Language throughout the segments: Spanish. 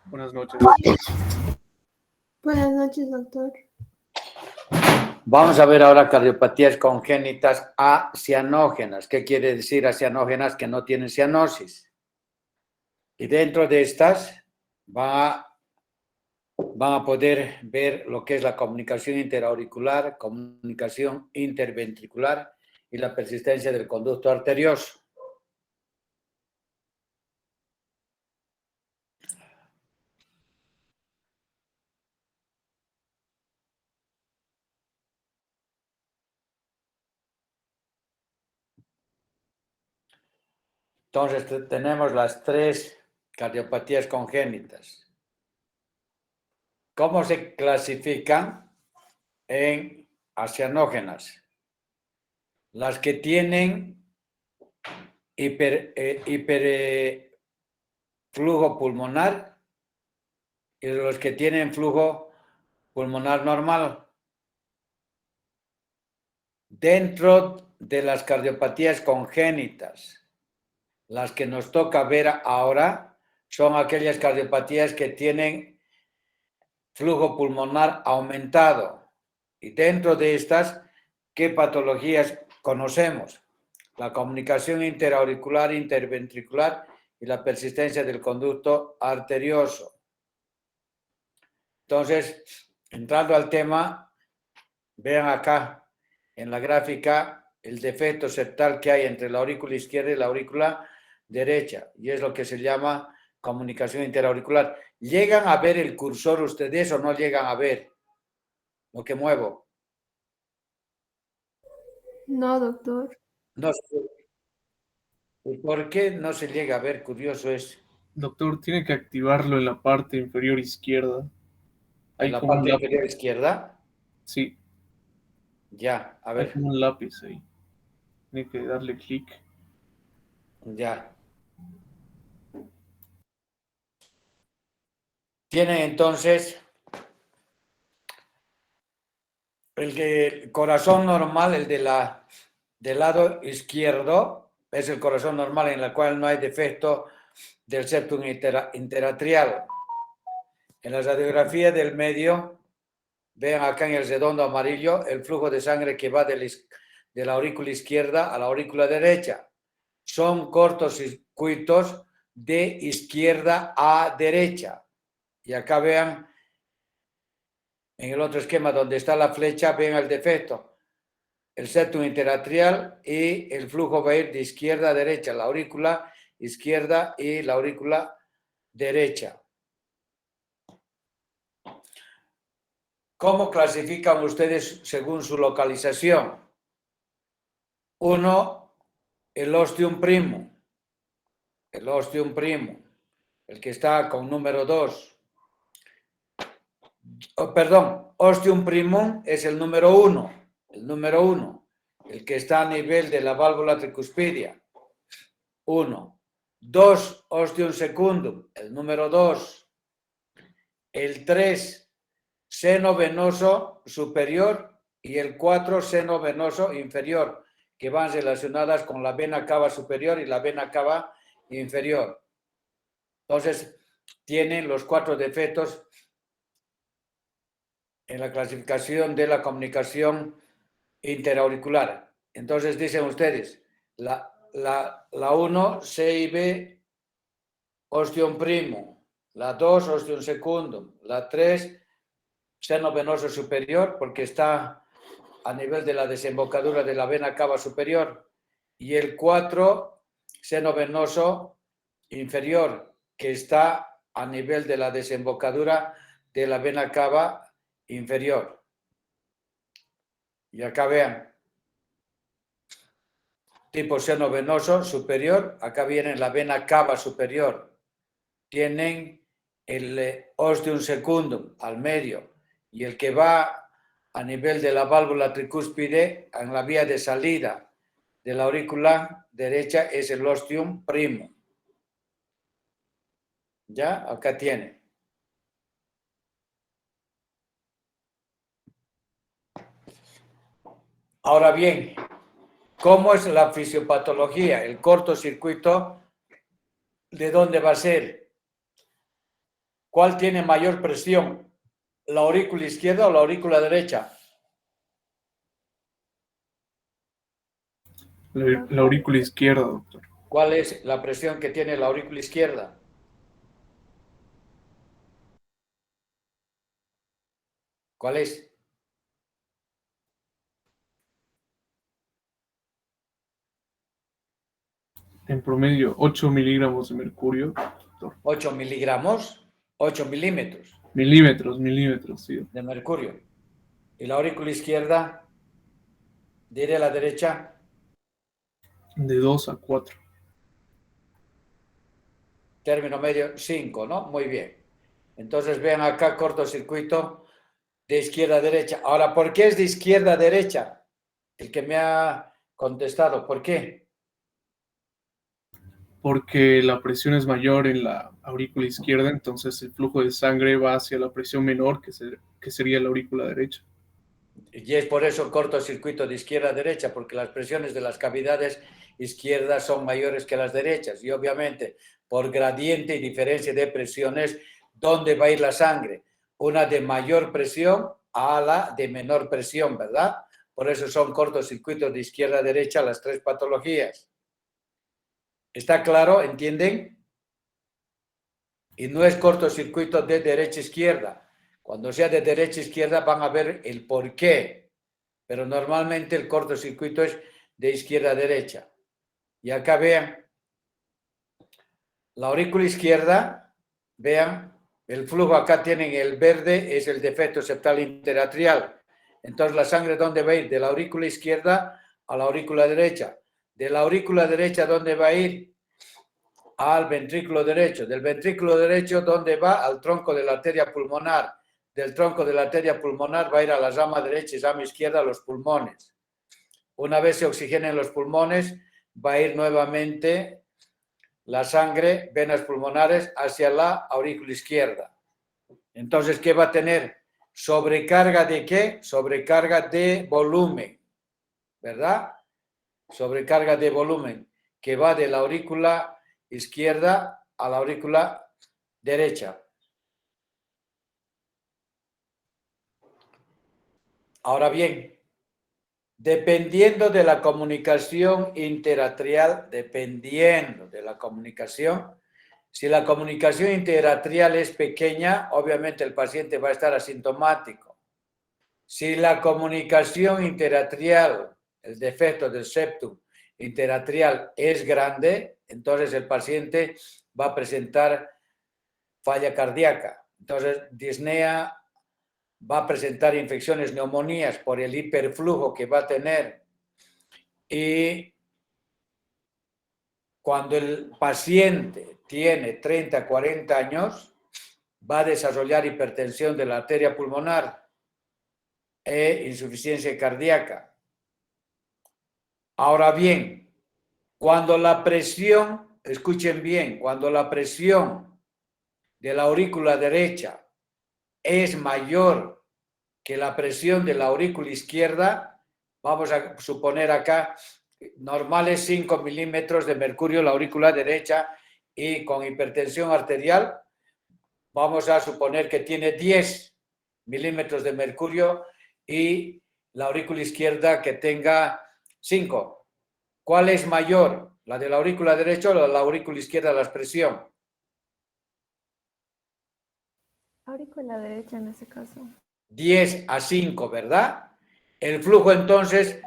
Buenas noches. Buenas noches, doctor. Vamos a ver ahora cardiopatías congénitas acianógenas. ¿Qué quiere decir acianógenas? Que no tienen cianosis. Y dentro de estas van a poder ver lo que es la comunicación interauricular, comunicación interventricular y la persistencia del conducto arterioso. Entonces tenemos las tres cardiopatías congénitas. ¿Cómo se clasifican en acianógenas? Las que tienen flujo pulmonar y los que tienen flujo pulmonar normal. Dentro de las cardiopatías congénitas, las que nos toca ver ahora son aquellas cardiopatías que tienen flujo pulmonar aumentado. Y dentro de estas, ¿qué patologías conocemos? La comunicación interauricular, interventricular y la persistencia del conducto arterioso. Entonces, entrando al tema, vean acá en la gráfica el defecto septal que hay entre la aurícula izquierda y la aurícula derecha, y es lo que se llama comunicación interauricular. ¿Llegan a ver el cursor ustedes o no llegan a ver lo que muevo? No, doctor. No sé. ¿Por qué no se llega a ver? Curioso es. Doctor, tiene que activarlo en la parte inferior izquierda. ¿En Hay la como un parte lápiz. inferior izquierda? Sí, Ya, a hay ver, como un lápiz ahí. Tiene que darle clic. ya. Tiene entonces el corazón normal, el del lado izquierdo, es el corazón normal en el cual no hay defecto del septum interatrial. En la radiografía del medio, vean acá en el redondo amarillo el flujo de sangre que va de la aurícula izquierda a la aurícula derecha. Son cortocircuitos de izquierda a derecha. Y acá vean, en el otro esquema donde está la flecha, ven el defecto. El septum interatrial y el flujo va a ir de izquierda a derecha, la aurícula izquierda y la aurícula derecha. ¿Cómo clasifican ustedes según su localización? Uno, el ostium primum. El ostium primum, el que está con número 2. Perdón, ostium primum es el número 1. El número 1, el que está a nivel de la válvula tricuspidia. 1. 2, ostium secundum, el número 2. El 3, seno venoso superior y el 4, seno venoso inferior, que van relacionadas con la vena cava superior y la vena cava inferior. Entonces, tienen los 4 defectos en la clasificación de la comunicación interauricular. Entonces, dicen ustedes, la 1, CIB, ostium primum, la 2, ostium secundum, la 3, seno venoso superior, porque está a nivel de la desembocadura de la vena cava superior, y el 4, seno venoso inferior, que está a nivel de la desembocadura de la vena cava inferior. Y acá vean, tipo seno venoso superior, acá viene la vena cava superior. Tienen el ostium secundum al medio y el que va a nivel de la válvula tricúspide en la vía de salida de la aurícula derecha es el ostium primum. ¿Ya? Acá tiene. Ahora bien, ¿cómo es la fisiopatología? El cortocircuito, ¿de dónde va a ser? ¿Cuál tiene mayor presión? ¿La aurícula izquierda o la aurícula derecha? La aurícula izquierda, doctor. ¿Cuál es la presión que tiene la aurícula izquierda? ¿Cuál es? En promedio, 8 miligramos de mercurio, doctor. 8 miligramos, 8 milímetros Milímetros, sí. de mercurio. ¿Y la aurícula izquierda? Diré la derecha. De 2 a 4. Término medio, 5, ¿no? Muy bien. Entonces vean acá cortocircuito de izquierda a derecha. Ahora, ¿por qué es de izquierda a derecha? El que me ha contestado, ¿por qué? Porque la presión es mayor en la aurícula izquierda, entonces el flujo de sangre va hacia la presión menor, que sería la aurícula derecha. Y es por eso cortocircuito de izquierda a derecha, porque las presiones de las cavidades izquierdas son mayores que las derechas. Y obviamente, por gradiente y diferencia de presiones, ¿dónde va a ir la sangre? Una de mayor presión a la de menor presión, ¿verdad? Por eso son cortocircuitos de izquierda a derecha las tres patologías. ¿Está claro? ¿Entienden? Y no es cortocircuito de derecha a izquierda. Cuando sea de derecha a izquierda van a ver el por qué. Pero normalmente el cortocircuito es de izquierda a derecha. Y acá vean, la aurícula izquierda, vean, el flujo acá tienen el verde, es el defecto septal interatrial. Entonces la sangre, ¿dónde va a ir? De la aurícula izquierda a la aurícula derecha. De la aurícula derecha, ¿dónde va a ir? Al ventrículo derecho. Del ventrículo derecho, ¿dónde va? Al tronco de la arteria pulmonar. Del tronco de la arteria pulmonar va a ir a la rama derecha y rama izquierda a los pulmones. Una vez se oxigenen los pulmones, va a ir nuevamente la sangre, venas pulmonares, hacia la aurícula izquierda. Entonces, ¿qué va a tener? ¿Sobrecarga de qué? Sobrecarga de volumen, ¿verdad? Sobrecarga de volumen, que va de la aurícula izquierda a la aurícula derecha. Ahora bien, dependiendo de la comunicación interatrial, si la comunicación interatrial es pequeña, obviamente el paciente va a estar asintomático. Si la comunicación interatrial, el defecto del septum interatrial es grande, entonces el paciente va a presentar falla cardíaca. Entonces, disnea, va a presentar infecciones, neumonías por el hiperflujo que va a tener. Y cuando el paciente tiene 30, 40 años, va a desarrollar hipertensión de la arteria pulmonar e insuficiencia cardíaca. Ahora bien, cuando la presión, escuchen bien, cuando la presión de la aurícula derecha es mayor que la presión de la aurícula izquierda, vamos a suponer acá, normales 5 milímetros de mercurio la aurícula derecha y con hipertensión arterial, vamos a suponer que tiene 10 milímetros de mercurio y la aurícula izquierda que tenga 5. ¿Cuál es mayor? ¿La de la aurícula derecha o la aurícula izquierda la presión? Aurícula derecha en ese caso. 10 a 5, ¿verdad? El flujo entonces,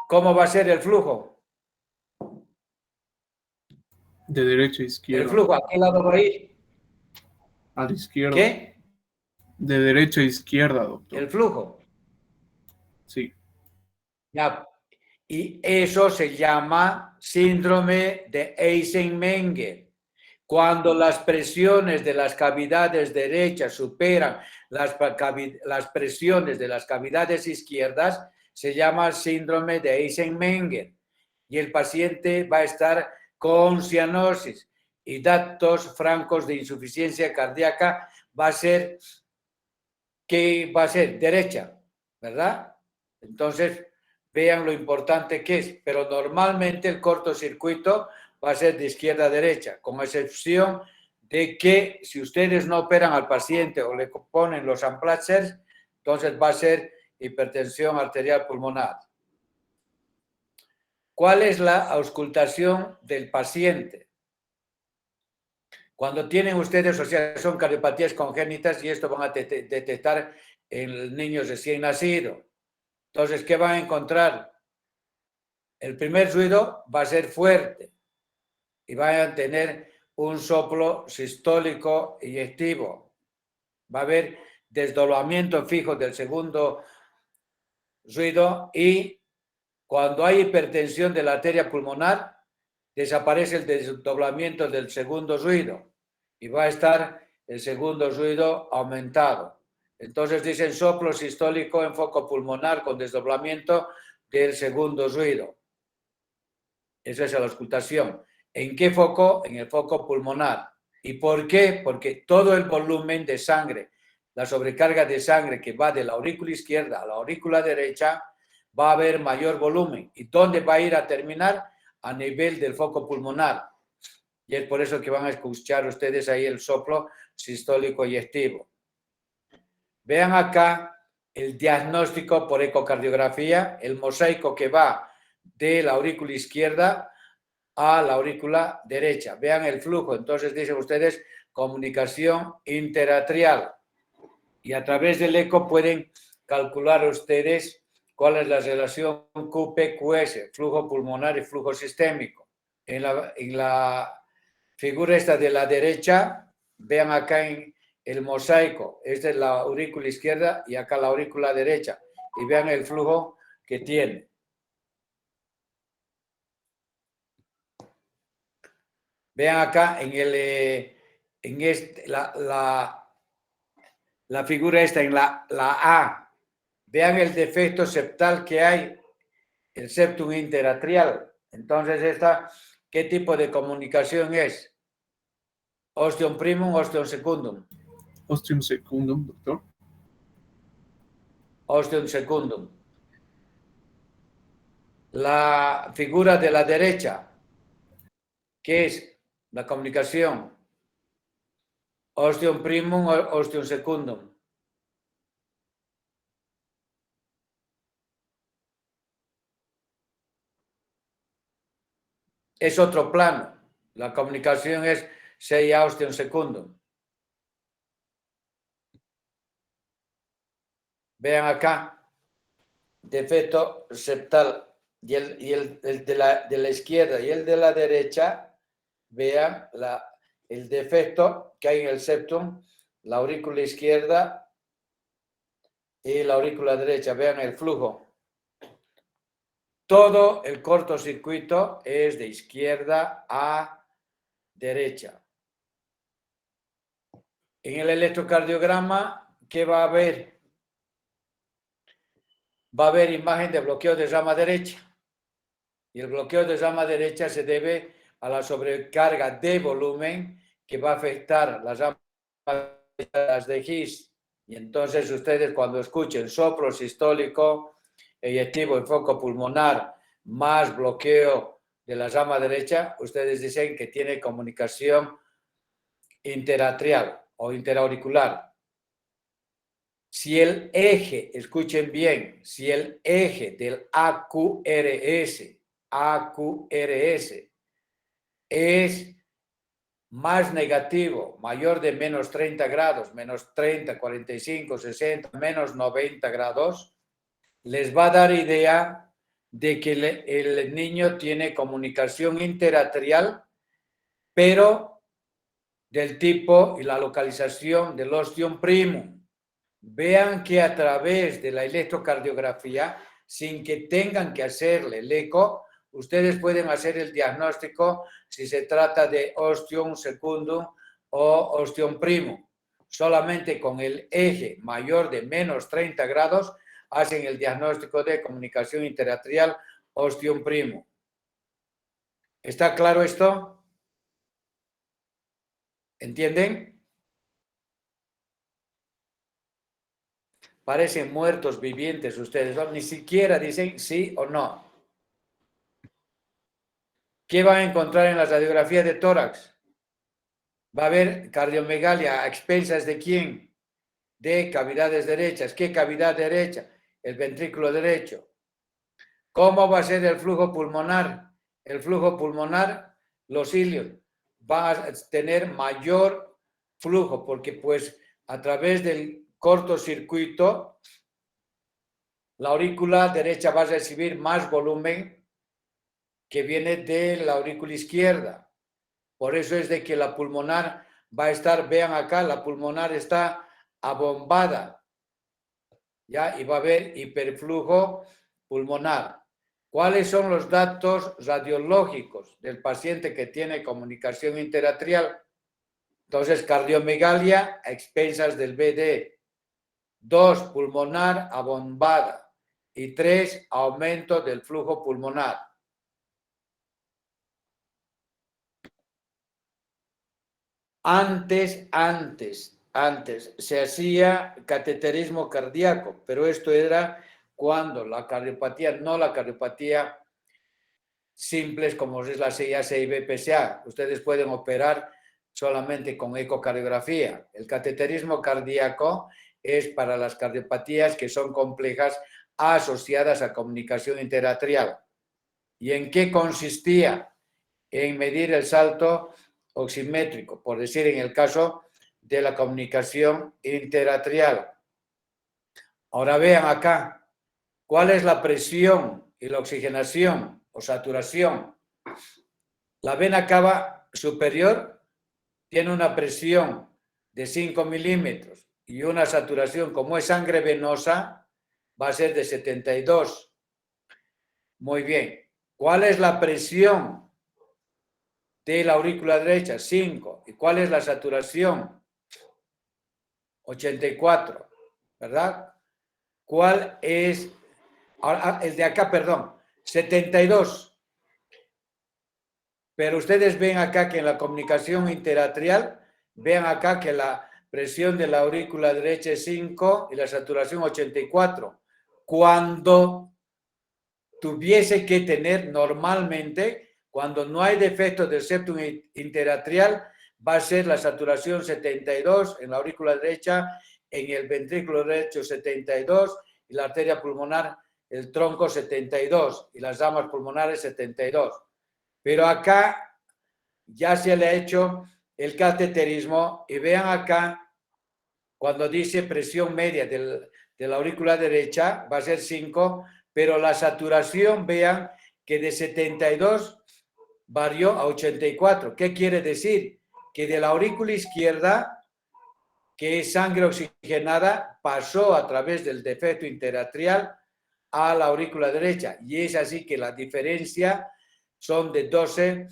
¿cómo va a ser el flujo? De derecha a izquierda. El flujo, ¿a qué lado va a ir? A la izquierda. ¿Qué? De derecha a izquierda, doctor. El flujo. Sí. Ya. Y eso se llama síndrome de Eisenmenger. Cuando las presiones de las cavidades derechas superan las presiones de las cavidades izquierdas, se llama síndrome de Eisenmenger. Y el paciente va a estar con cianosis y datos francos de insuficiencia cardíaca va a ser, ¿qué va a ser? Derecha, ¿verdad? Entonces, vean lo importante que es, pero normalmente el cortocircuito va a ser de izquierda a derecha, con excepción de que si ustedes no operan al paciente o le ponen los Amplatzer, entonces va a ser hipertensión arterial pulmonar. ¿Cuál es la auscultación del paciente? Cuando tienen ustedes, o sea, son cardiopatías congénitas y esto van a detectar en niños recién nacidos. Entonces, ¿qué van a encontrar? El primer ruido va a ser fuerte y van a tener un soplo sistólico eyectivo. Va a haber desdoblamiento fijo del segundo ruido y cuando hay hipertensión de la arteria pulmonar, desaparece el desdoblamiento del segundo ruido y va a estar el segundo ruido aumentado. Entonces dicen soplo sistólico en foco pulmonar con desdoblamiento del segundo ruido. Esa es la auscultación. ¿En qué foco? En el foco pulmonar. ¿Y por qué? Porque todo el volumen de sangre, la sobrecarga de sangre que va de la aurícula izquierda a la aurícula derecha, va a haber mayor volumen. ¿Y dónde va a ir a terminar? A nivel del foco pulmonar. Y es por eso que van a escuchar ustedes ahí el soplo sistólico eyectivo. Vean acá el diagnóstico por ecocardiografía, el mosaico que va de la aurícula izquierda a la aurícula derecha. Vean el flujo. Entonces dicen ustedes comunicación interatrial. Y a través del eco pueden calcular ustedes cuál es la relación QP-QS, flujo pulmonar y flujo sistémico. En la figura esta de la derecha, vean acá en el mosaico, esta es la aurícula izquierda y acá la aurícula derecha. Y vean el flujo que tiene. Vean acá la figura esta, en la A. Vean el defecto septal que hay, el septum interatrial. Entonces, ¿qué tipo de comunicación es? Ostium primum, ostium secundum. Ostium secundum, doctor. Ostium secundum. La figura de la derecha, ¿qué es? La comunicación. Ostium primum, ostium secundum. Es otro plano. La comunicación es 6 ostium secundum. Vean acá, defecto septal y el de la izquierda y el de la derecha, vean el defecto que hay en el septum, la aurícula izquierda y la aurícula derecha. Vean el flujo. Todo el cortocircuito es de izquierda a derecha. En el electrocardiograma, ¿qué va a haber? Va a haber imagen de bloqueo de rama derecha. Y el bloqueo de rama derecha se debe a la sobrecarga de volumen que va a afectar las ramas de His. Y entonces ustedes cuando escuchen soplo sistólico eyectivo en foco pulmonar más bloqueo de la rama derecha, ustedes dicen que tiene comunicación interatrial o interauricular. Si el eje, escuchen bien, si el eje del AQRS es más negativo, mayor de menos 30 grados, menos 30, 45, 60, menos 90 grados, les va a dar idea de que el niño tiene comunicación interatrial, pero del tipo y la localización del ostium primum. Vean que a través de la electrocardiografía, sin que tengan que hacerle el eco, ustedes pueden hacer el diagnóstico si se trata de ostium secundum o ostium primum. Solamente con el eje mayor de menos 30 grados hacen el diagnóstico de comunicación interatrial ostium primum. ¿Está claro esto? ¿Entienden? Parecen muertos vivientes ustedes, ¿no? Ni siquiera dicen sí o no. ¿Qué van a encontrar en la radiografía de tórax? Va a haber cardiomegalia a expensas de quién? De cavidades derechas. ¿Qué cavidad derecha? El ventrículo derecho. ¿Cómo va a ser el flujo pulmonar? El flujo pulmonar, los ilios, van a tener mayor flujo porque pues a través del cortocircuito la aurícula derecha va a recibir más volumen que viene de la aurícula izquierda. Por eso es de que la pulmonar va a estar, vean acá, la pulmonar está abombada, ¿ya? Y va a haber hiperflujo pulmonar. ¿Cuáles son los datos radiológicos del paciente que tiene comunicación interatrial? Entonces, cardiomegalia a expensas del BD. 2, pulmonar abombada. Y 3, aumento del flujo pulmonar. Antes se hacía cateterismo cardíaco, pero esto era cuando la cardiopatía, no la cardiopatía simples como es la CIA, y BPCA. Ustedes pueden operar solamente con ecocardiografía. El cateterismo cardíaco es para las cardiopatías que son complejas asociadas a comunicación interatrial. ¿Y en qué consistía? En medir el salto oximétrico, por decir en el caso de la comunicación interatrial. Ahora vean acá, ¿cuál es la presión y la oxigenación o saturación? La vena cava superior tiene una presión de 5 milímetros y una saturación, como es sangre venosa, va a ser de 72. Muy bien. ¿Cuál es la presión de la aurícula derecha? 5. ¿Y cuál es la saturación? 84, ¿verdad? ¿Cuál es? Ahora, el de acá, perdón, 72. Pero ustedes ven acá que en la comunicación interatrial, vean acá que la presión de la aurícula derecha es 5 y la saturación 84. Cuando tuviese que tener normalmente, cuando no hay defecto del septum interatrial, va a ser la saturación 72 en la aurícula derecha, en el ventrículo derecho 72 y la arteria pulmonar, el tronco 72 y las ramas pulmonares 72. Pero acá ya se le ha hecho el cateterismo y vean acá, cuando dice presión media de la aurícula derecha, va a ser 5, pero la saturación, vean que de 72 varió a 84. ¿Qué quiere decir? Que de la aurícula izquierda, que es sangre oxigenada, pasó a través del defecto interatrial a la aurícula derecha. Y es así que la diferencia son de 12.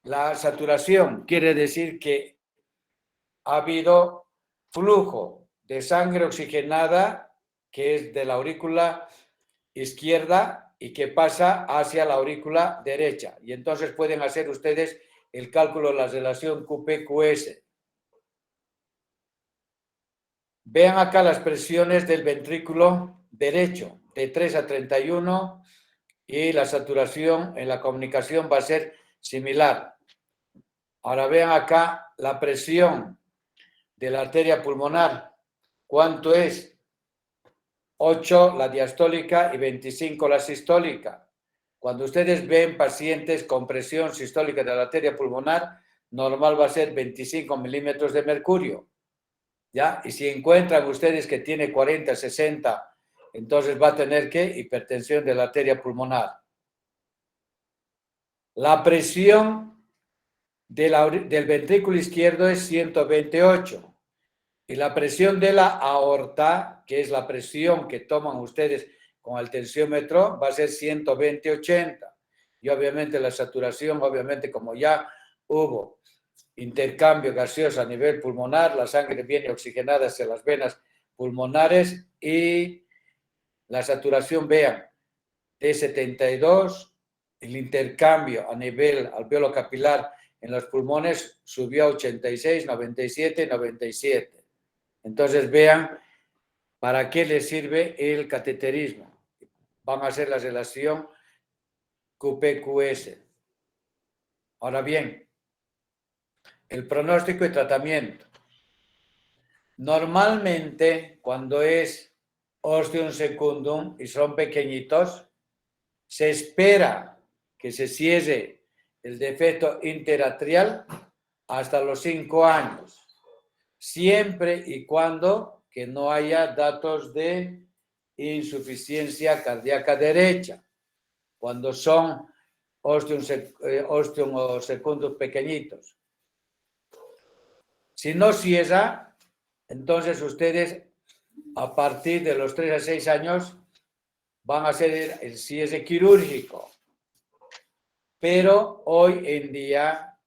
La saturación quiere decir que ha habido flujo de sangre oxigenada, que es de la aurícula izquierda y que pasa hacia la aurícula derecha. Y entonces pueden hacer ustedes el cálculo de la relación QP-QS. Vean acá las presiones del ventrículo derecho, de 3 a 31, y la saturación en la comunicación va a ser similar. Ahora vean acá la presión de la arteria pulmonar. ¿Cuánto es? 8 la diastólica y 25 la sistólica. Cuando ustedes ven pacientes con presión sistólica de la arteria pulmonar, normal va a ser 25 milímetros de mercurio. ¿Ya? Y si encuentran ustedes que tiene 40, 60, entonces va a tener que hipertensión de la arteria pulmonar. La presión del ventrículo izquierdo es 128. Y la presión de la aorta, que es la presión que toman ustedes con el tensiómetro, va a ser 120/80. Y obviamente la saturación, obviamente como ya hubo intercambio gaseoso a nivel pulmonar, la sangre viene oxigenada hacia las venas pulmonares y la saturación, vean, de 72, el intercambio a nivel alveolo capilar en los pulmones subió a 86, 97, 97. Entonces vean para qué les sirve el cateterismo. Van a hacer la relación QP-QS. Ahora bien, el pronóstico y tratamiento. Normalmente, cuando es ostium secundum y son pequeñitos, se espera que se cierre el defecto interatrial hasta los 5 años, siempre y cuando que no haya datos de insuficiencia cardíaca derecha, cuando son ostium o secundum pequeñitos. Si no cierra, entonces ustedes a partir de los 3 a 6 años van a hacer el cierre quirúrgico. Pero hoy en día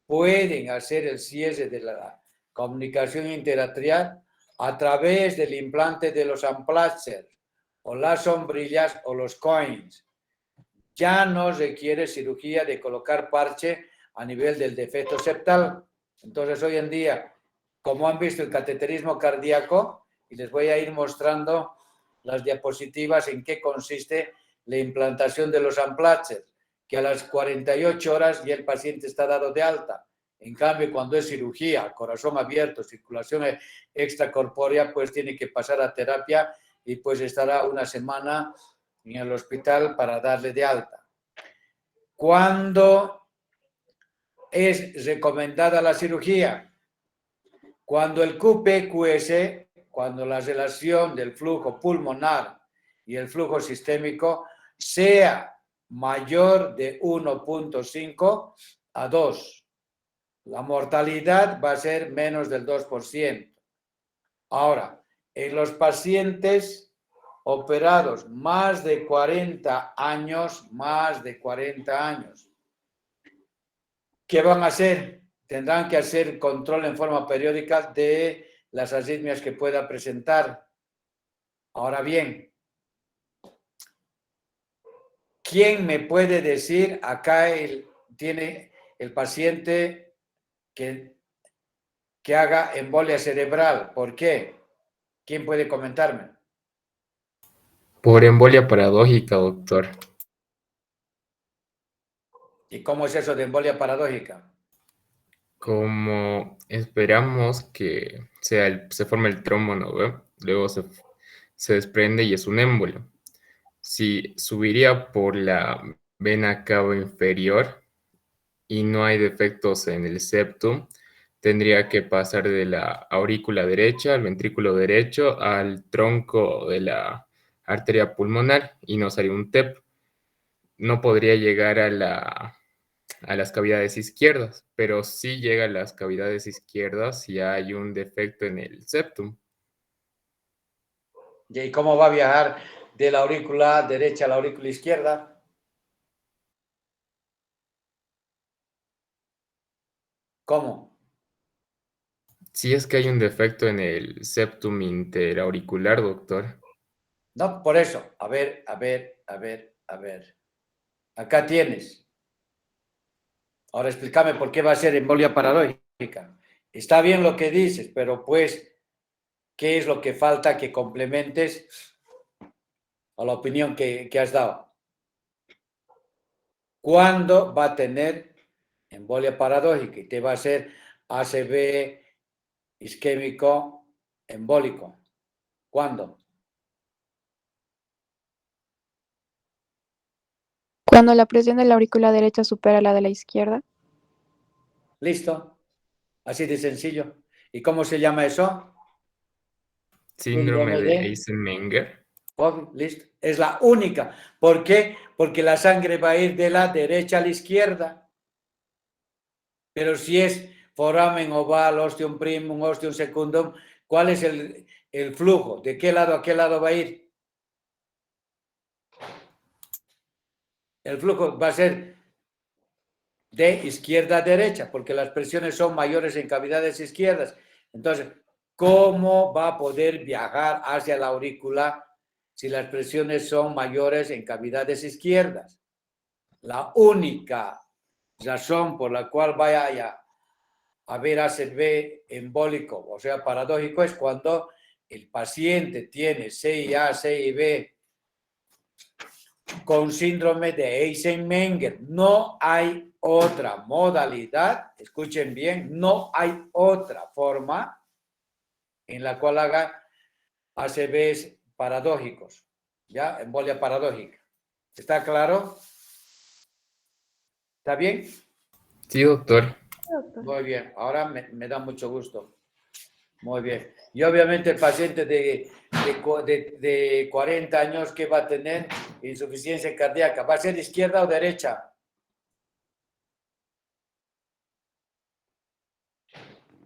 pueden hacer el cierre de la comunicación interatrial a través del implante de los Amplatzer o las sombrillas o los coins. Ya no requiere cirugía de colocar parche a nivel del defecto septal. Entonces, hoy en día, como han visto el cateterismo cardíaco, y les voy a ir mostrando las diapositivas en qué consiste la implantación de los Amplatzer, que a las 48 horas ya el paciente está dado de alta. En cambio, cuando es cirugía, corazón abierto, circulación extracorpórea, pues tiene que pasar a terapia y pues estará una semana en el hospital para darle de alta. ¿Cuándo es recomendada la cirugía? Cuando el QP-QS, cuando la relación del flujo pulmonar y el flujo sistémico sea mayor de 1.5 a 2. La mortalidad va a ser menos del 2%. Ahora, en los pacientes operados más de 40 años, ¿qué van a hacer? Tendrán que hacer control en forma periódica de las arritmias que pueda presentar. Ahora bien, ¿quién me puede decir acá tiene el paciente que haga embolia cerebral? ¿Por qué? ¿Quién puede comentarme? Por embolia paradójica, doctor. ¿Y cómo es eso de embolia paradójica? Como esperamos que se forme el trombo, ¿no? Luego se desprende y es un émbolo. Si subiría por la vena cava inferior y no hay defectos en el septum, tendría que pasar de la aurícula derecha al ventrículo derecho al tronco de la arteria pulmonar y nos haría un TEP. No podría llegar a las cavidades izquierdas, pero sí llega a las cavidades izquierdas si hay un defecto en el septum. ¿Y cómo va a viajar de la aurícula derecha a la aurícula izquierda? ¿Cómo? Si es que hay un defecto en el septum interauricular, doctor. No, por eso. A ver. Acá tienes. Ahora explícame por qué va a ser embolia paradójica. Está bien lo que dices, pero pues, ¿qué es lo que falta que complementes a la opinión que has dado? ¿Cuándo va a tener embolia paradójica? Y te va a hacer ACV isquémico embólico. ¿Cuándo? Cuando la presión de la aurícula derecha supera la de la izquierda. ¿Listo? Así de sencillo. ¿Y cómo se llama eso? Síndrome de Eisenmenger. Oh, listo. Es la única. ¿Por qué? Porque la sangre va a ir de la derecha a la izquierda. Pero si es foramen oval, ostium primum, ostium secundum, ¿cuál es el flujo? ¿De qué lado a qué lado va a ir? El flujo va a ser de izquierda a derecha, porque las presiones son mayores en cavidades izquierdas. Entonces, ¿cómo va a poder viajar hacia la aurícula si las presiones son mayores en cavidades izquierdas? La única razón por la cual vaya a haber ACV embólico, o sea, paradójico, es cuando el paciente tiene CIA, CIB con síndrome de Eisenmenger. No hay otra modalidad, escuchen bien, no hay otra forma en la cual haga ACVs paradójicos, ¿ya? Embolia paradójica. ¿Está claro? ¿Está bien? Sí, doctor. Muy bien, ahora me da mucho gusto. Muy bien. Y obviamente el paciente de 40 años que va a tener insuficiencia cardíaca, ¿va a ser izquierda o derecha?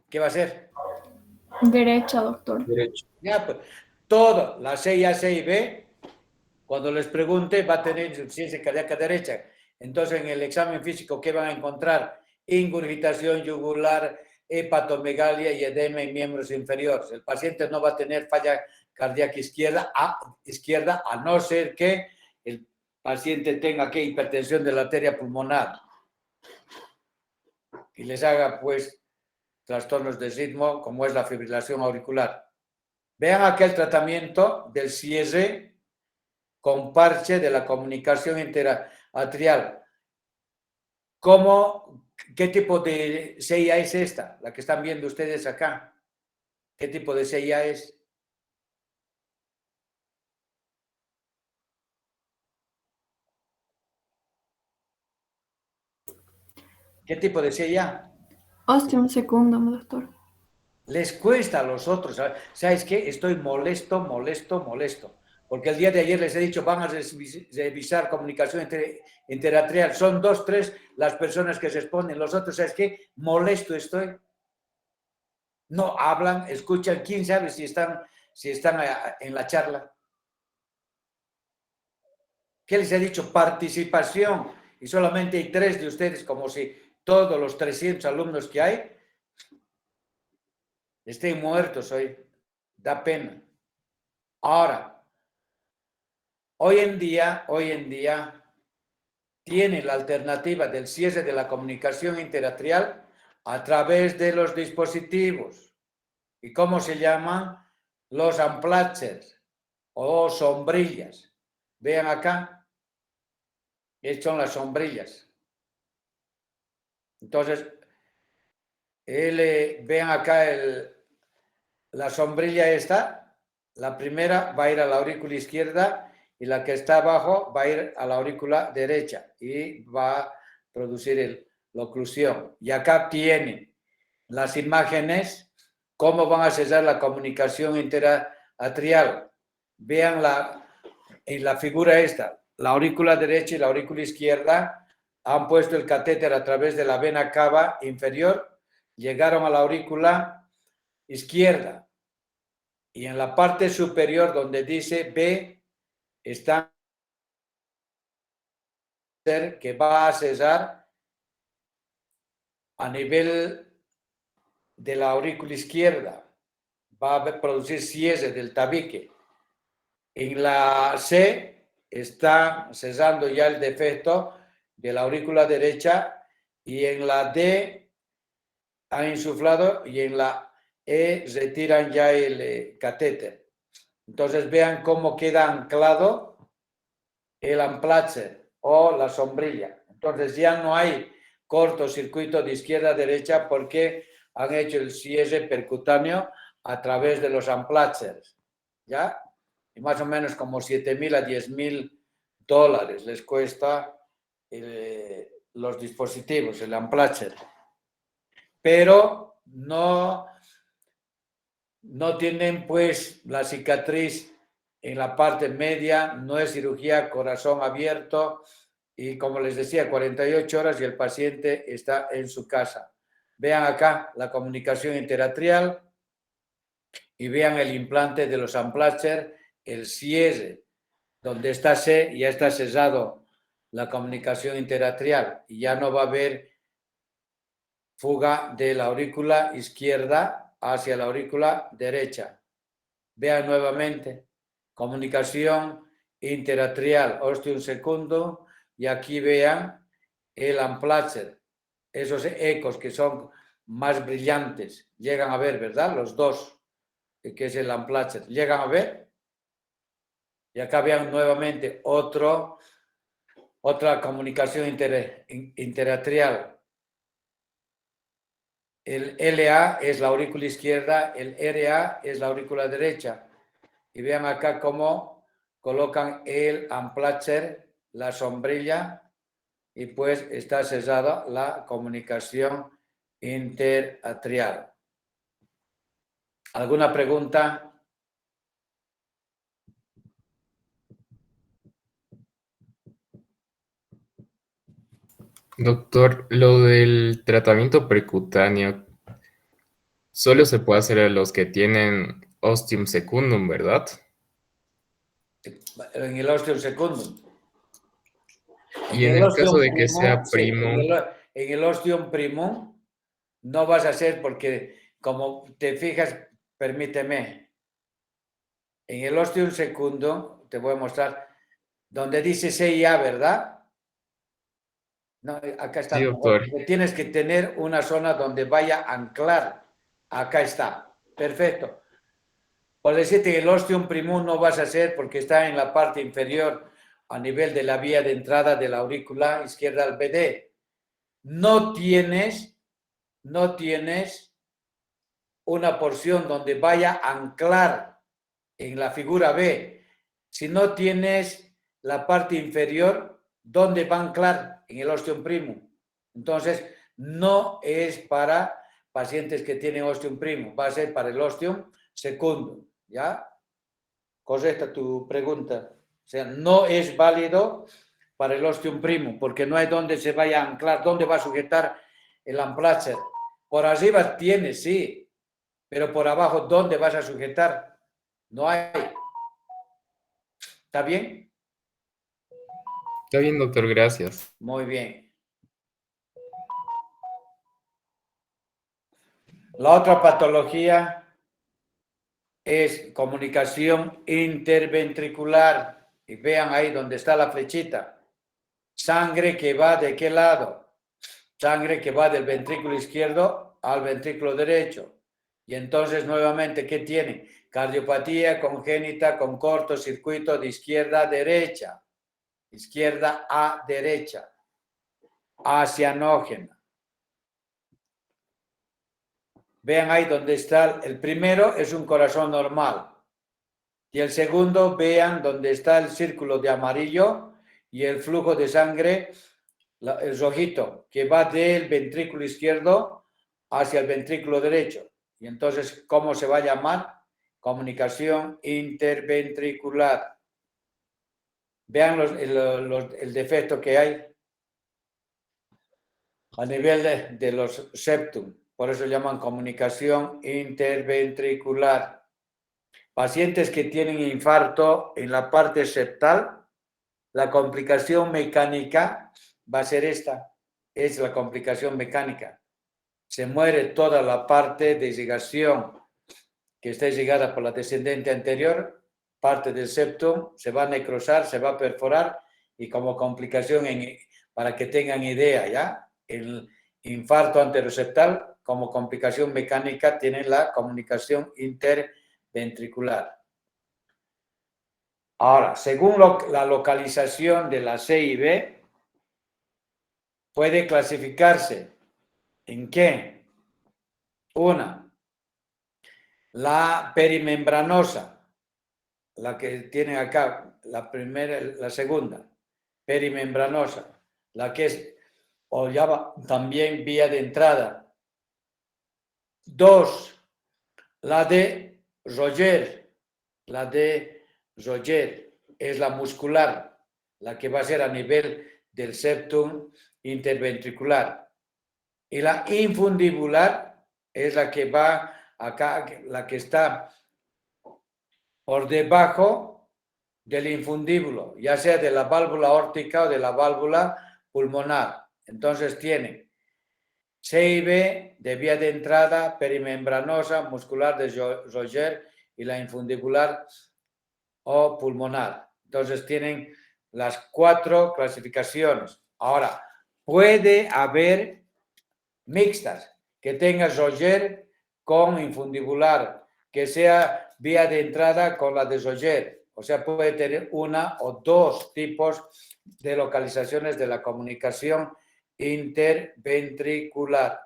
¿Qué va a ser? Derecha, doctor. Derecho. Ya, pues, todo, la C y A, C y B, cuando les pregunte, va a tener insuficiencia cardíaca derecha. Entonces, en el examen físico, ¿qué van a encontrar? Ingurgitación yugular, hepatomegalia y edema en miembros inferiores. El paciente no va a tener falla cardíaca izquierda, a no ser que el paciente tenga que hipertensión de la arteria pulmonar y les haga, pues, trastornos de ritmo, como es la fibrilación auricular. Vean aquel tratamiento del cierre con parche de la comunicación interatrial. ¿Qué tipo de CIA es esta? La que están viendo ustedes acá. ¿Qué tipo de CIA es? ¿Qué tipo de CIA? Ostium secundum, doctor. Les cuesta a los otros. ¿Sabes qué? Estoy molesto. Porque el día de ayer les he dicho, van a revisar comunicación interatrial. Son 2, 3 las personas que responden. Los otros, ¿sabes qué? Molesto estoy. No hablan, escuchan. ¿Quién sabe si están en la charla? ¿Qué les he dicho? Participación. Y solamente hay 3 de ustedes, como si todos los 300 alumnos que hay estén muertos hoy. Da pena. Ahora, hoy en día tiene la alternativa del cierre de la comunicación interatrial a través de los dispositivos. ¿Y cómo se llaman? Los unplatchers o sombrillas. Vean acá. Estas son las sombrillas. Entonces, vean acá la sombrilla esta. La primera va a ir a la aurícula izquierda y la que está abajo va a ir a la aurícula derecha y va a producir la oclusión. Y acá tienen las imágenes, cómo van a cesar la comunicación interatrial. Vean en la figura esta, la aurícula derecha y la aurícula izquierda han puesto el catéter a través de la vena cava inferior, llegaron a la aurícula izquierda y en la parte superior donde dice B está que va a cesar a nivel de la aurícula izquierda, va a producir cierre del tabique. En la C está cesando ya el defecto de la aurícula derecha y en la D ha insuflado y en la E retiran ya el catéter. Entonces vean cómo queda anclado el unplatcher o la sombrilla. Entonces ya no hay cortocircuito de izquierda a derecha porque han hecho el cierre percutáneo a través de los unplatchers. ¿Ya? Y más o menos como $7,000 a $10,000 les cuesta los dispositivos, el unplatcher. Pero no tienen pues la cicatriz en la parte media, no es cirugía corazón abierto y como les decía, 48 horas y el paciente está en su casa. Vean acá la comunicación interatrial y vean el implante de los unplatcher, el cierre, donde está C, ya está cesado la comunicación interatrial y ya no va a haber fuga de la aurícula izquierda hacia la aurícula derecha. Vean nuevamente, comunicación interatrial, ostium secundum, y aquí vean el unplatcher, esos ecos que son más brillantes, llegan a ver, ¿verdad? Los dos, que es el unplatcher, llegan a ver. Y acá vean nuevamente otro Otra comunicación interatrial. El LA es la aurícula izquierda, el RA es la aurícula derecha. Y vean acá cómo colocan el amplacher, la sombrilla, y pues está cesada la comunicación interatrial. ¿Alguna pregunta? Doctor, lo del tratamiento percutáneo solo se puede hacer a los que tienen ostium secundum, ¿verdad? En el ostium secundum. Y en el caso de que sea sí, primo, en el ostium primum no vas a hacer porque, como te fijas, permíteme, en el ostium secundum, te voy a mostrar, donde dice CIA, ¿verdad? No, acá está. sí, doctor. Tienes que tener una zona donde vaya a anclar. Acá está. Perfecto. Por decirte, el ostium primum no vas a hacer porque está en la parte inferior a nivel de la vía de entrada de la aurícula izquierda al BD. No tienes una porción donde vaya a anclar en la figura B. Si no tienes la parte inferior, ¿dónde va a anclar? En el ostium primum. Entonces, no es para pacientes que tienen ostium primum, va a ser para el ostium secundum, ¿ya? Correcta tu pregunta. O sea, no es válido para el ostium primum, porque no hay donde se vaya a anclar, dónde va a sujetar el amplacher. Por arriba tiene, sí, pero por abajo, ¿dónde vas a sujetar? No hay. ¿Está bien? Está bien, doctor, gracias. Muy bien. La otra patología es comunicación interventricular. Y vean ahí donde está la flechita. Sangre que va ¿de qué lado? Sangre que va del ventrículo izquierdo al ventrículo derecho. Y entonces nuevamente, ¿qué tiene? Cardiopatía congénita con cortocircuito de izquierda a derecha. Izquierda a derecha. Acianógena. Vean ahí donde está, el primero es un corazón normal. Y el segundo, vean donde está el círculo de amarillo y el flujo de sangre, el rojito, que va del ventrículo izquierdo hacia el ventrículo derecho. Y entonces, ¿cómo se va a llamar? Comunicación interventricular. Vean el defecto que hay a nivel de los septum. Por eso llaman comunicación interventricular. Pacientes que tienen infarto en la parte septal, la complicación mecánica va a ser esta. Es la complicación mecánica. Se muere toda la parte de irrigación que está irrigada por la descendente anterior, parte del septum, se va a necrosar, se va a perforar y como complicación, para que tengan idea, ¿ya? El infarto anteroseptal como complicación mecánica tiene la comunicación interventricular. Ahora, según la localización de la CIB, puede clasificarse en qué. Una, la perimembranosa, la que tienen acá, la primera, la segunda, perimembranosa, la que es, o llama también vía de entrada. Dos, la de Roger, es la muscular, la que va a ser a nivel del septum interventricular. Y la infundibular es la que va acá, la que está por debajo del infundíbulo, ya sea de la válvula aórtica o de la válvula pulmonar. Entonces tiene CIB de vía de entrada, perimembranosa, muscular de Roger y la infundibular o pulmonar. Entonces tienen las 4 clasificaciones. Ahora, puede haber mixtas, que tenga Roger con infundibular, que sea vía de entrada con la de Roger. O sea, puede tener una o dos tipos de localizaciones de la comunicación interventricular.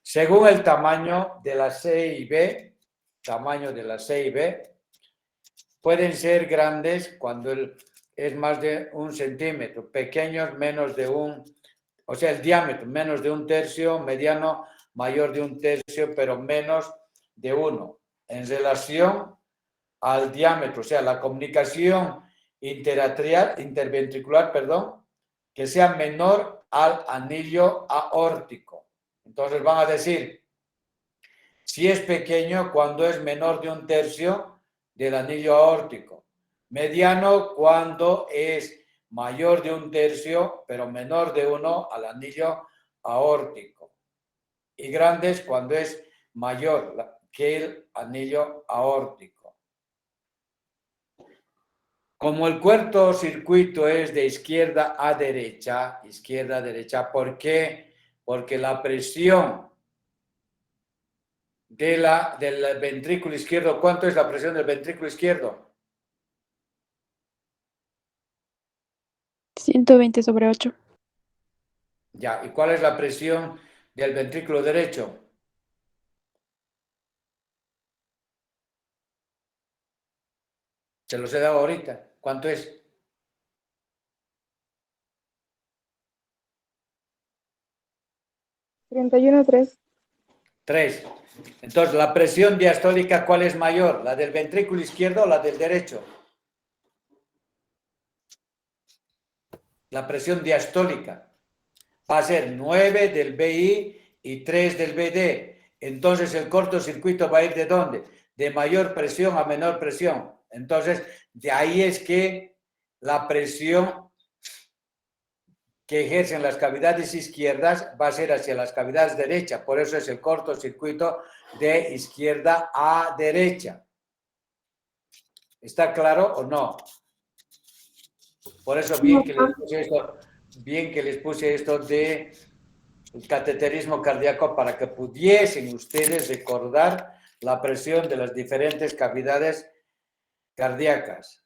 Según el tamaño de la CIB, pueden ser grandes cuando es más de 1 centímetro, pequeños menos de o sea, el diámetro menos de 1/3, mediano mayor de 1/3, pero menos de 1, en relación al diámetro, o sea, la comunicación interventricular, que sea menor al anillo aórtico. Entonces van a decir, si es pequeño cuando es menor de 1/3 del anillo aórtico, mediano cuando es mayor de 1/3, pero menor de 1 al anillo aórtico, y grandes cuando es mayor que el anillo aórtico. Como el cortocircuito es de izquierda a derecha, ¿por qué? Porque la presión del ventrículo izquierdo, ¿cuánto es la presión del ventrículo izquierdo? 120/8. Ya, ¿y cuál es la presión del ventrículo derecho? Se los he dado ahorita. ¿Cuánto es? 31/3. 3. Entonces, la presión diastólica, ¿cuál es mayor? ¿La del ventrículo izquierdo o la del derecho? La presión diastólica va a ser 9 del BI y 3 del BD. Entonces, el cortocircuito va a ir ¿de dónde? De mayor presión a menor presión. Entonces, de ahí es que la presión que ejercen las cavidades izquierdas va a ser hacia las cavidades derechas. Por eso es el cortocircuito de izquierda a derecha. ¿Está claro o no? Por eso bien que les puse esto de el cateterismo cardíaco para que pudiesen ustedes recordar la presión de las diferentes cavidades cardíacas.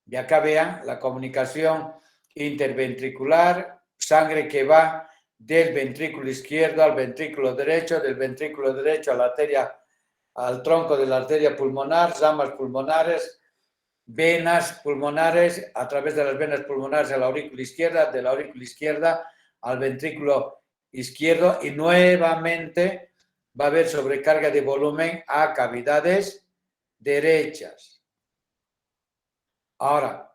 Y acá vean la comunicación interventricular, sangre que va del ventrículo izquierdo al ventrículo derecho, del ventrículo derecho a la arteria, al tronco de la arteria pulmonar, ramas pulmonares, venas pulmonares, a través de las venas pulmonares a la aurícula izquierda, de la aurícula izquierda al ventrículo izquierdo, y nuevamente va a haber sobrecarga de volumen a cavidades derechas. Ahora,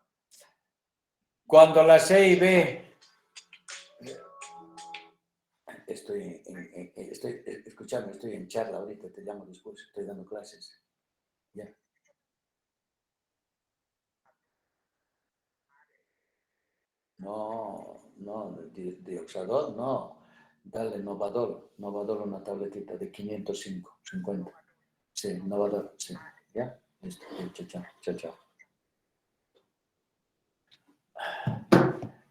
cuando la CIB, escúchame, estoy en charla ahorita, te llamo después, estoy dando clases. Ya. No, dioxador, no. Dale Novadol, una tabletita de 550. Sí, Novadol, sí. ¿Ya? Listo, chao.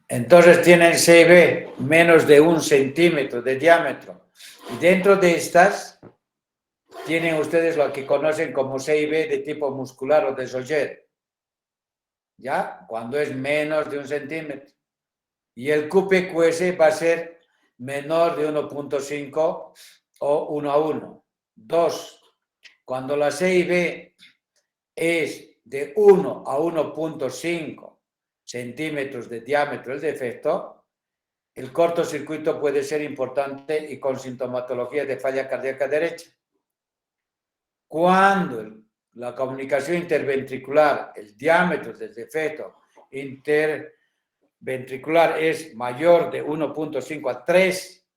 Entonces tienen CIB menos de 1 centímetro de diámetro. Y dentro de estas tienen ustedes lo que conocen como CIB de tipo muscular o de Solger. ¿Ya? Cuando es menos de 1 centímetro. Y el QPQS va a ser menor de 1.5 o 1:1. 2. Cuando la CIB es de 1 a 1.5 centímetros de diámetro el defecto, el cortocircuito puede ser importante y con sintomatología de falla cardíaca derecha. Cuando la comunicación interventricular, el diámetro del defecto interventricular es mayor de 1.5 a 3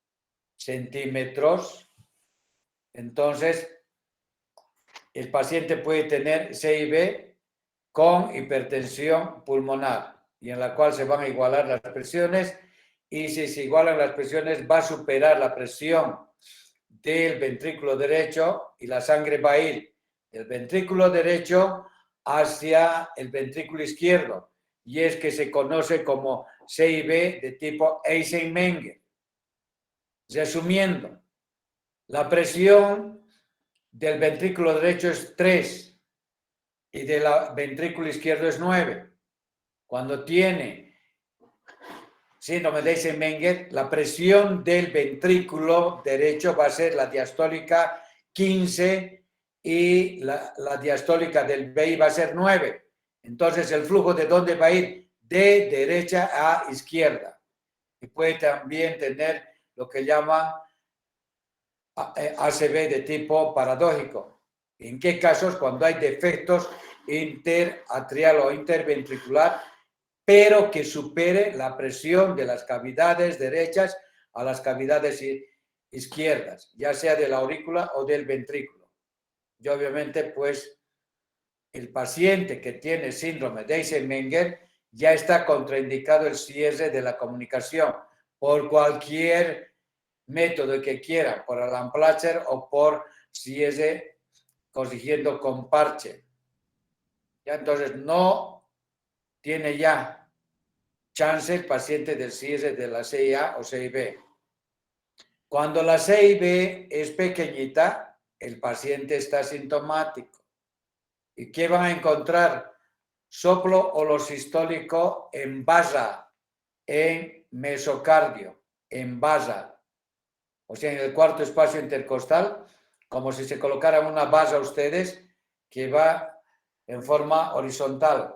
centímetros, entonces el paciente puede tener CIB con hipertensión pulmonar, y en la cual se van a igualar las presiones, y si se igualan las presiones va a superar la presión del ventrículo derecho y la sangre va a ir del ventrículo derecho hacia el ventrículo izquierdo, y es que se conoce como CIB de tipo Eisenmenger. Resumiendo, la presión del ventrículo derecho es 3 y del ventrículo izquierdo es 9. Cuando tiene síndrome de Eisenmenger, la presión del ventrículo derecho va a ser la diastólica 15 y la diastólica del BI va a ser 9. Entonces, ¿el flujo de dónde va a ir? De derecha a izquierda. Y puede también tener lo que llaman ACV de tipo paradójico. ¿En qué casos? Cuando hay defectos interatrial o interventricular, pero que supere la presión de las cavidades derechas a las cavidades izquierdas, ya sea de la aurícula o del ventrículo. Y obviamente, pues, el paciente que tiene síndrome de Eisenmenger ya está contraindicado el cierre de la comunicación por cualquier método que quiera, por Alan Platzer o por cierre corrigiendo con parche. Ya entonces no tiene ya chance el paciente del cierre de la CIA o CIB. Cuando la CIB es pequeñita, el paciente está asintomático. ¿Y qué van a encontrar? Soplo holosistólico en basa, en mesocardio, en basa, o sea, en el cuarto espacio intercostal, como si se colocara una basa a ustedes que va en forma horizontal.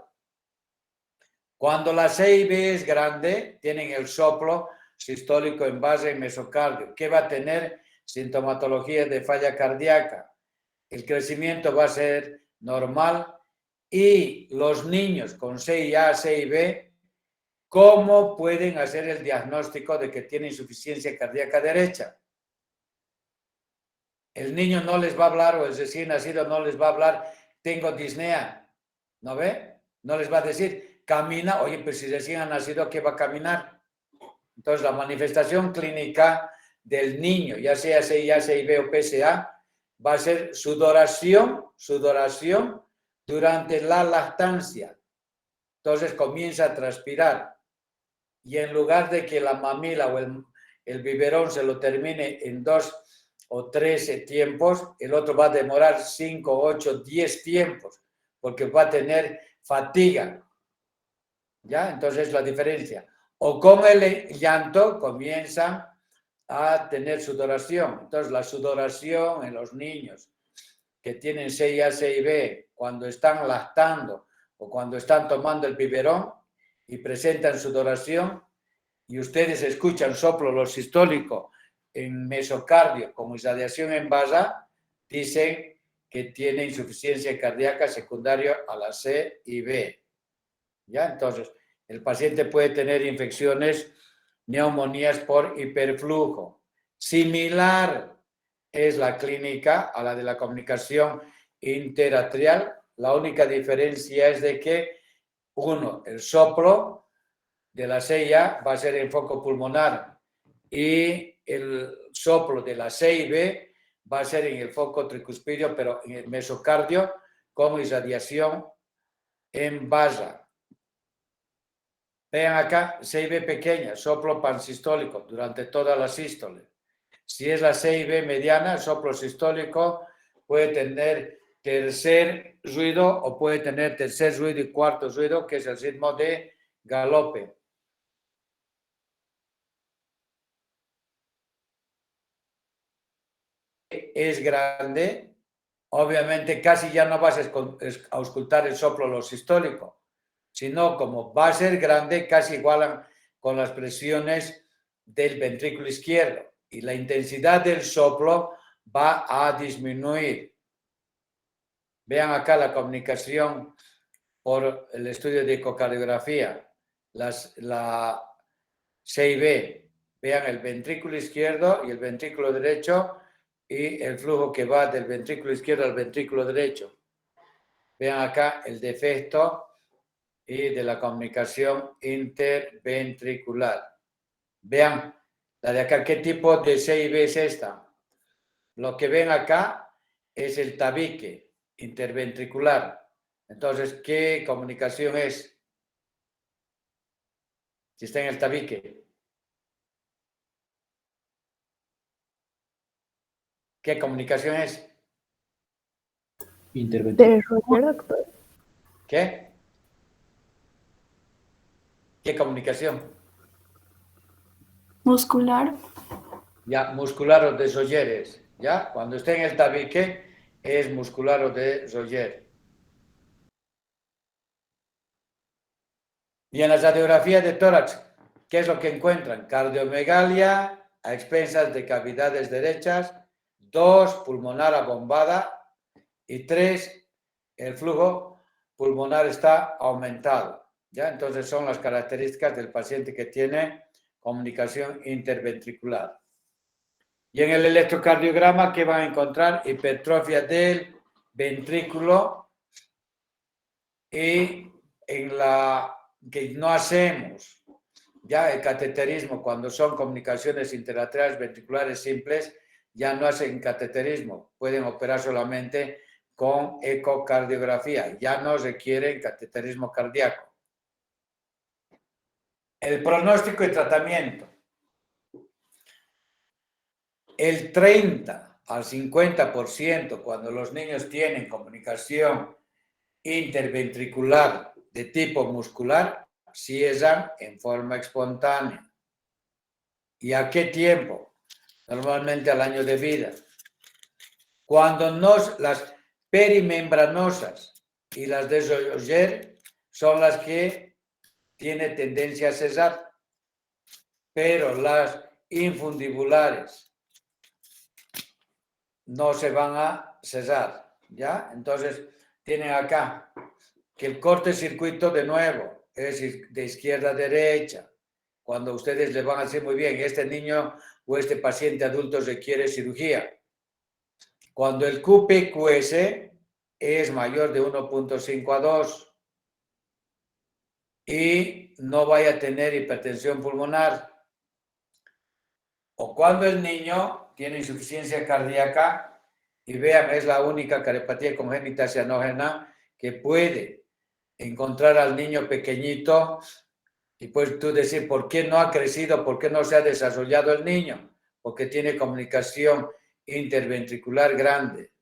Cuando la CIB es grande, tienen el soplo sistólico en base en mesocardio. ¿Qué va a tener? Sintomatología de falla cardíaca. El crecimiento va a ser normal y los niños con CIA, CIB, ¿cómo pueden hacer el diagnóstico de que tienen insuficiencia cardíaca derecha? El niño no les va a hablar o el recién nacido no les va a hablar, tengo disnea, ¿no ve? No les va a decir, camina, oye, pues si recién ha nacido, ¿qué va a caminar? Entonces, la manifestación clínica del niño, ya sea CIA, CIB o PSA, va a ser sudoración durante la lactancia. Entonces, comienza a transpirar. Y en lugar de que la mamila o el biberón se lo termine en 2 o 3 tiempos, el otro va a demorar 5, 8, 10 tiempos, porque va a tener fatiga. ¿Ya? Entonces, la diferencia. O con el llanto comienzan a tener sudoración. Entonces, la sudoración en los niños que tienen CIA, CIB, cuando están lactando o cuando están tomando el biberón y presentan sudoración, y ustedes escuchan soplo sistólico en mesocardio con irradiación en basa, dicen que tiene insuficiencia cardíaca secundaria a la CIB. ¿Ya? Entonces, el paciente puede tener infecciones, neumonías por hiperflujo. Similar es la clínica a la de la comunicación interatrial. La única diferencia es de que, uno, el soplo de la CIA va a ser en foco pulmonar y el soplo de la CIB va a ser en el foco tricuspidio, pero en el mesocardio con irradiación en basa. Vean acá, CIB pequeña, soplo pansistólico durante toda la sístole. Si es la CIB mediana, el soplo sistólico puede tener tercer ruido o puede tener tercer ruido y cuarto ruido, que es el ritmo de galope. Es grande, obviamente casi ya no vas a auscultar el soplo sistólico, sino como va a ser grande, casi igualan con las presiones del ventrículo izquierdo y la intensidad del soplo va a disminuir. Vean acá la comunicación por el estudio de ecocardiografía, la CIB. Vean el ventrículo izquierdo y el ventrículo derecho y el flujo que va del ventrículo izquierdo al ventrículo derecho. Vean acá el defecto y de la comunicación interventricular. Vean la de acá, ¿qué tipo de CIB es esta? Lo que ven acá es el tabique interventricular. Entonces, ¿qué comunicación es? Si está en el tabique. ¿Qué comunicación es? Interventricular. De Roger, doctor. ¿Qué? ¿Qué comunicación? Muscular. Ya, muscular o de Roger, ¿ya? Cuando esté en el tabique, es muscular o de Roger. Y en la radiografía de tórax, ¿qué es lo que encuentran? Cardiomegalia a expensas de cavidades derechas, 2, pulmonar abombada y 3, el flujo pulmonar está aumentado. ¿Ya? Entonces son las características del paciente que tiene comunicación interventricular. Y en el electrocardiograma, ¿qué van a encontrar? Hipertrofia del ventrículo y en la que no hacemos ya el cateterismo, cuando son comunicaciones interatriales ventriculares simples, ya no hacen cateterismo, pueden operar solamente con ecocardiografía, ya no requieren cateterismo cardíaco. El pronóstico y tratamiento. El 30 al 50% cuando los niños tienen comunicación interventricular de tipo muscular, ciesan en forma espontánea. ¿Y a qué tiempo? Normalmente al año de vida. Cuando las perimembranosas y las de Roger son las que tienen tendencia a cesar, pero las infundibulares no se van a cesar, ¿ya? Entonces, tienen acá que el cortocircuito de nuevo es de izquierda a derecha. Cuando ustedes le van a decir muy bien, este niño o este paciente adulto requiere cirugía. Cuando el QPQS es mayor de 1.5 a 2 y no vaya a tener hipertensión pulmonar. O cuando el niño tiene insuficiencia cardíaca y vean, es la única cariopatía congénita cianógena que puede encontrar al niño pequeñito y pues tú decir, ¿por qué no ha crecido? ¿Por qué no se ha desarrollado el niño? Porque tiene comunicación interventricular grande.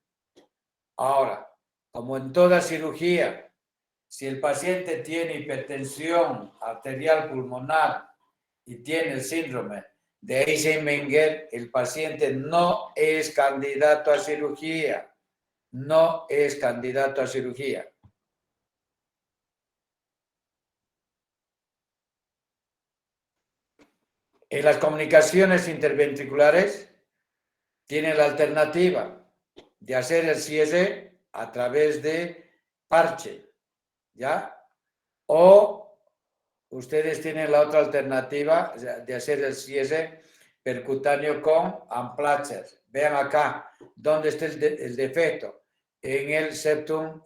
Ahora, como en toda cirugía, si el paciente tiene hipertensión arterial pulmonar y tiene el síndrome de Eisenmenger, el paciente no es candidato a cirugía. No es candidato a cirugía. En las comunicaciones interventriculares tienen la alternativa de hacer el cierre a través de parche, ¿ya? O ustedes tienen la otra alternativa de hacer el cierre percutáneo con Amplacher. Vean acá, ¿dónde está el defecto? En el septum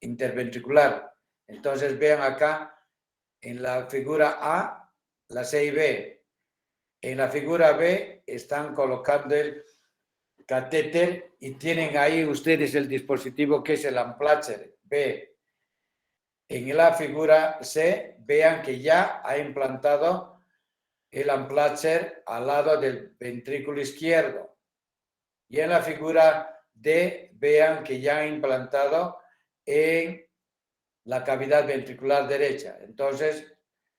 interventricular. Entonces vean acá, en la figura A, la C y B. En la figura B están colocando el catéter y tienen ahí ustedes el dispositivo que es el Amplacher B. En la figura C, vean que ya ha implantado el Amplacher al lado del ventrículo izquierdo. Y en la figura D, vean que ya ha implantado en la cavidad ventricular derecha. Entonces,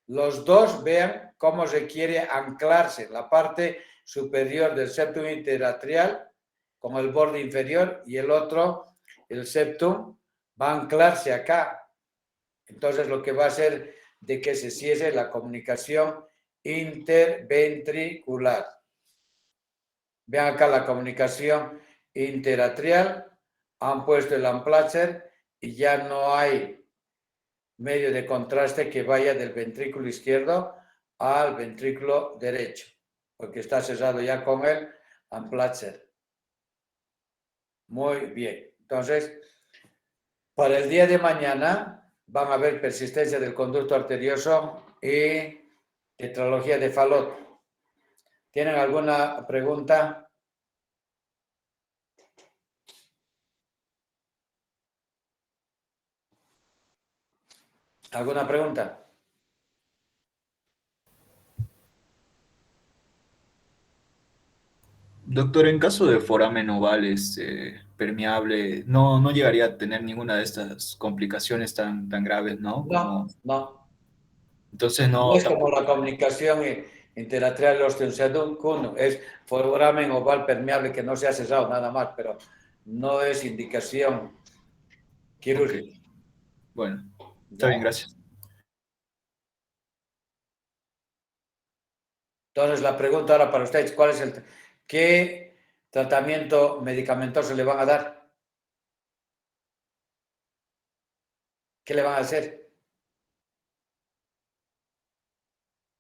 los dos vean cómo requiere anclarse la parte superior del septum interatrial con el borde inferior y el otro, el septum, va a anclarse acá. Entonces, lo que va a hacer de que se cierre la comunicación interventricular. Vean acá la comunicación interatrial, han puesto el Amplacher y ya no hay medio de contraste que vaya del ventrículo izquierdo al ventrículo derecho, porque está cerrado ya con el Amplacher. Muy bien. Entonces, para el día de mañana van a ver persistencia del conducto arterioso y tetralogía de Fallot. ¿Tienen alguna pregunta? ¿Alguna pregunta? Doctor, en caso de foramen oval permeable, no llegaría a tener ninguna de estas complicaciones tan graves, ¿no? No, no. Entonces No no, es como la comunicación interatrial osteoceano, es foramen oval permeable que no se ha cesado nada más, pero no es indicación quirúrgica. Ok. Bueno, está bien, gracias. Entonces, la pregunta ahora para ustedes, ¿qué tratamiento medicamentoso le van a dar? ¿Qué le van a hacer?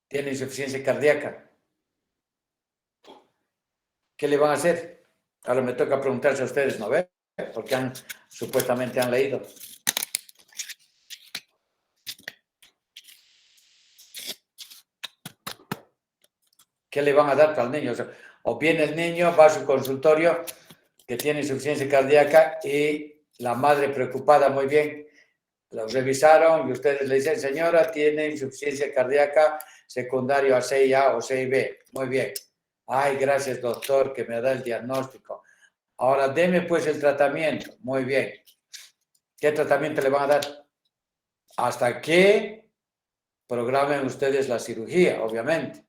¿Tiene insuficiencia cardíaca? ¿Qué le van a hacer? Ahora me toca preguntarse a ustedes, ¿no ven? Porque supuestamente han leído. ¿Qué le van a dar para el niño? O viene el niño, va a su consultorio, que tiene insuficiencia cardíaca y la madre preocupada, muy bien, lo revisaron y ustedes le dicen, señora, tiene insuficiencia cardíaca secundario a 6A o 6B. Muy bien. Ay, gracias, doctor, que me da el diagnóstico. Ahora, deme pues el tratamiento. Muy bien. ¿Qué tratamiento le van a dar? Hasta que programen ustedes la cirugía, obviamente.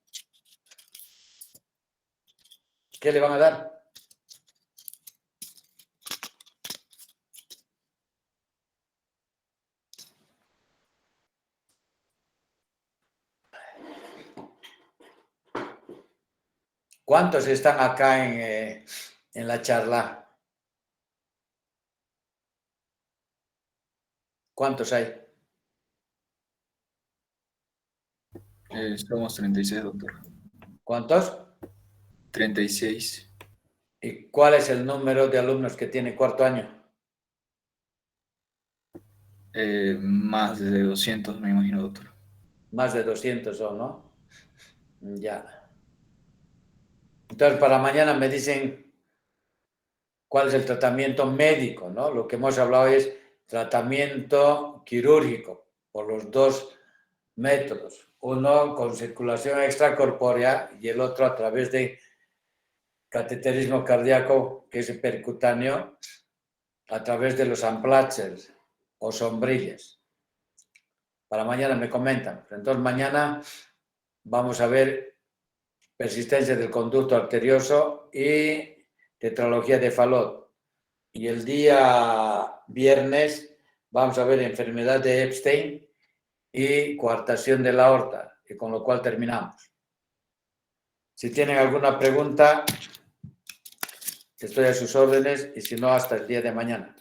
¿Qué le van a dar? ¿Cuántos están acá en la charla? ¿Cuántos hay? Somos 36, doctor. ¿Cuántos? 36. ¿Y cuál es el número de alumnos que tiene cuarto año? Más de 200, me imagino, doctor. Más de 200 son, ¿no? Ya. Entonces, para mañana me dicen cuál es el tratamiento médico, ¿no? Lo que hemos hablado es tratamiento quirúrgico por los dos métodos. Uno con circulación extracorpórea y el otro a través de cateterismo cardíaco, que es percutáneo, a través de los amplatzer o sombrillas. Para mañana me comentan. Entonces, mañana vamos a ver persistencia del conducto arterioso y tetralogía de Fallot. Y el día viernes vamos a ver enfermedad de Epstein y coartación de la aorta, y con lo cual terminamos. Si tienen alguna pregunta, estoy a sus órdenes, y si no, hasta el día de mañana.